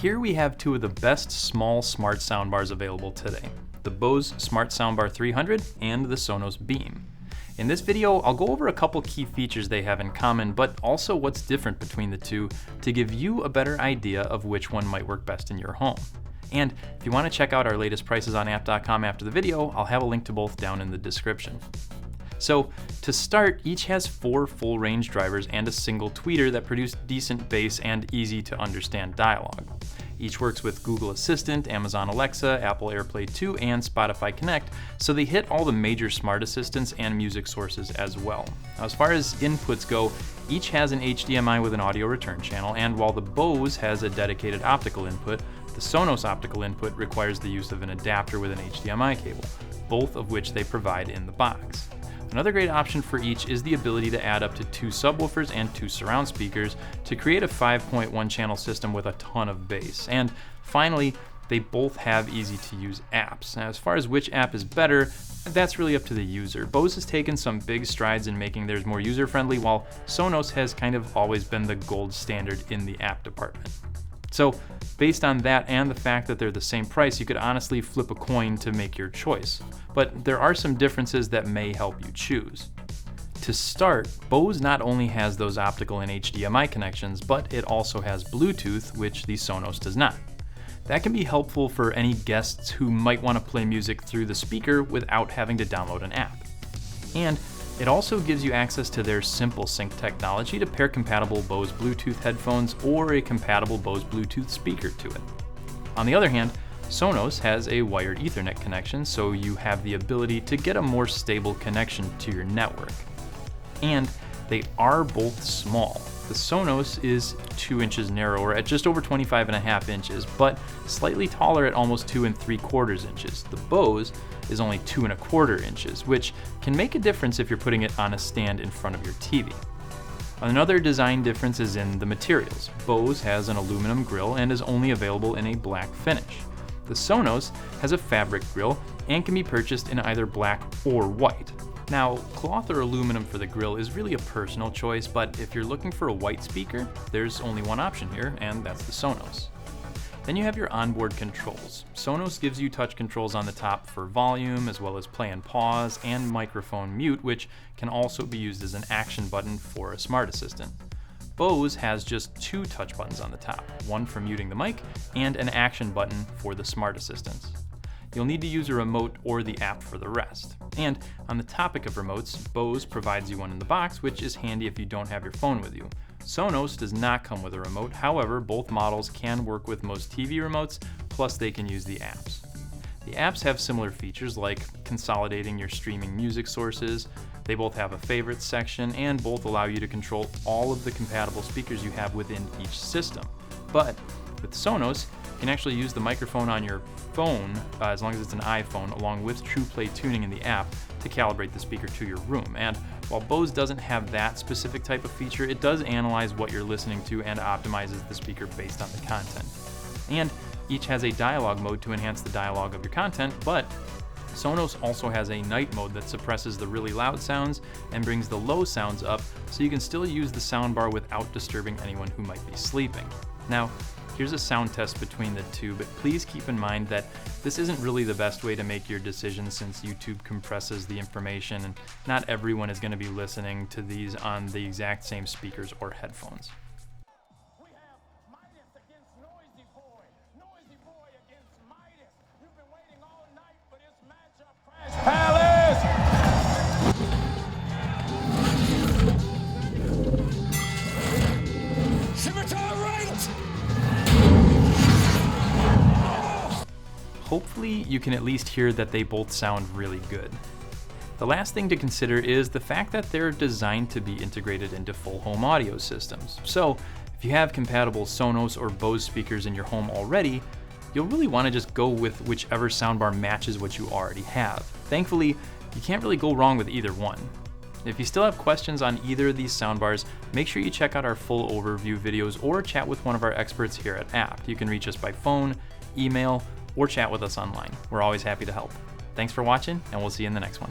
Here we have two of the best small smart soundbars available today, the Bose Smart Soundbar 300 and the Sonos Beam. In this video, I'll go over a couple key features they have in common, but also what's different between the two to give you a better idea of which one might work best in your home. And if you want to check out our latest prices on app.com after the video, I'll have a link to both down in the description. So to start, each has 4 full range drivers and a single tweeter that produce decent bass and easy to understand dialogue. Each works with Google Assistant, Amazon Alexa, Apple AirPlay 2, and Spotify Connect, so they hit all the major smart assistants and music sources as well. Now, as far as inputs go, each has an HDMI with an audio return channel, and while the Bose has a dedicated optical input, the Sonos optical input requires the use of an adapter with an HDMI cable, both of which they provide in the box. Another great option for each is the ability to add up to 2 subwoofers and 2 surround speakers to create a 5.1 channel system with a ton of bass. And finally, they both have easy to use apps. Now, as far as which app is better, that's really up to the user. Bose has taken some big strides in making theirs more user friendly, while Sonos has kind of always been the gold standard in the app department. So based on that and the fact that they're the same price, you could honestly flip a coin to make your choice. But there are some differences that may help you choose. To start, Bose not only has those optical and HDMI connections, but it also has Bluetooth, which the Sonos does not. That can be helpful for any guests who might want to play music through the speaker without having to download an app. And it also gives you access to their Simple Sync technology to pair compatible Bose Bluetooth headphones or a compatible Bose Bluetooth speaker to it. On the other hand, Sonos has a wired Ethernet connection, so you have the ability to get a more stable connection to your network. And they are both small. The Sonos is 2 inches narrower at just over 25.5 inches, but slightly taller at almost 2 3/4 inches. The Bose is only 2 1/4 inches, which can make a difference if you're putting it on a stand in front of your TV. Another design difference is in the materials. Bose has an aluminum grille and is only available in a black finish. The Sonos has a fabric grille and can be purchased in either black or white. Now, cloth or aluminum for the grille is really a personal choice, but if you're looking for a white speaker, there's only one option here, and that's the Sonos. Then you have your onboard controls. Sonos gives you touch controls on the top for volume, as well as play and pause, and microphone mute, which can also be used as an action button for a smart assistant. Bose has just 2 touch buttons on the top, one for muting the mic, and an action button for the smart assistants. You'll need to use a remote or the app for the rest. And on the topic of remotes, Bose provides you one in the box, which is handy if you don't have your phone with you. Sonos does not come with a remote, however, both models can work with most TV remotes, plus they can use the apps. The apps have similar features like consolidating your streaming music sources. They both have a favorites section, and both allow you to control all of the compatible speakers you have within each system. But with Sonos, you can actually use the microphone on your phone, as long as it's an iPhone, along with TruePlay tuning in the app to calibrate the speaker to your room. And while Bose doesn't have that specific type of feature, it does analyze what you're listening to and optimizes the speaker based on the content. And each has a dialog mode to enhance the dialogue of your content, but Sonos also has a night mode that suppresses the really loud sounds and brings the low sounds up, so you can still use the soundbar without disturbing anyone who might be sleeping. Now, here's a sound test between the two, but please keep in mind that this isn't really the best way to make your decision since YouTube compresses the information and not everyone is going to be listening to these on the exact same speakers or headphones. We have Midas against Noisy Boy. Noisy Boy against Midas. You've been waiting all night for this matchup. Crash Palace! Scimitar right! Hopefully you can at least hear that they both sound really good. The last thing to consider is the fact that they're designed to be integrated into full home audio systems. So if you have compatible Sonos or Bose speakers in your home already, you'll really want to just go with whichever soundbar matches what you already have. Thankfully, you can't really go wrong with either one. If you still have questions on either of these soundbars, make sure you check out our full overview videos or chat with one of our experts here at Apt. You can reach us by phone, email, or chat with us online. We're always happy to help. Thanks for watching, and we'll see you in the next one.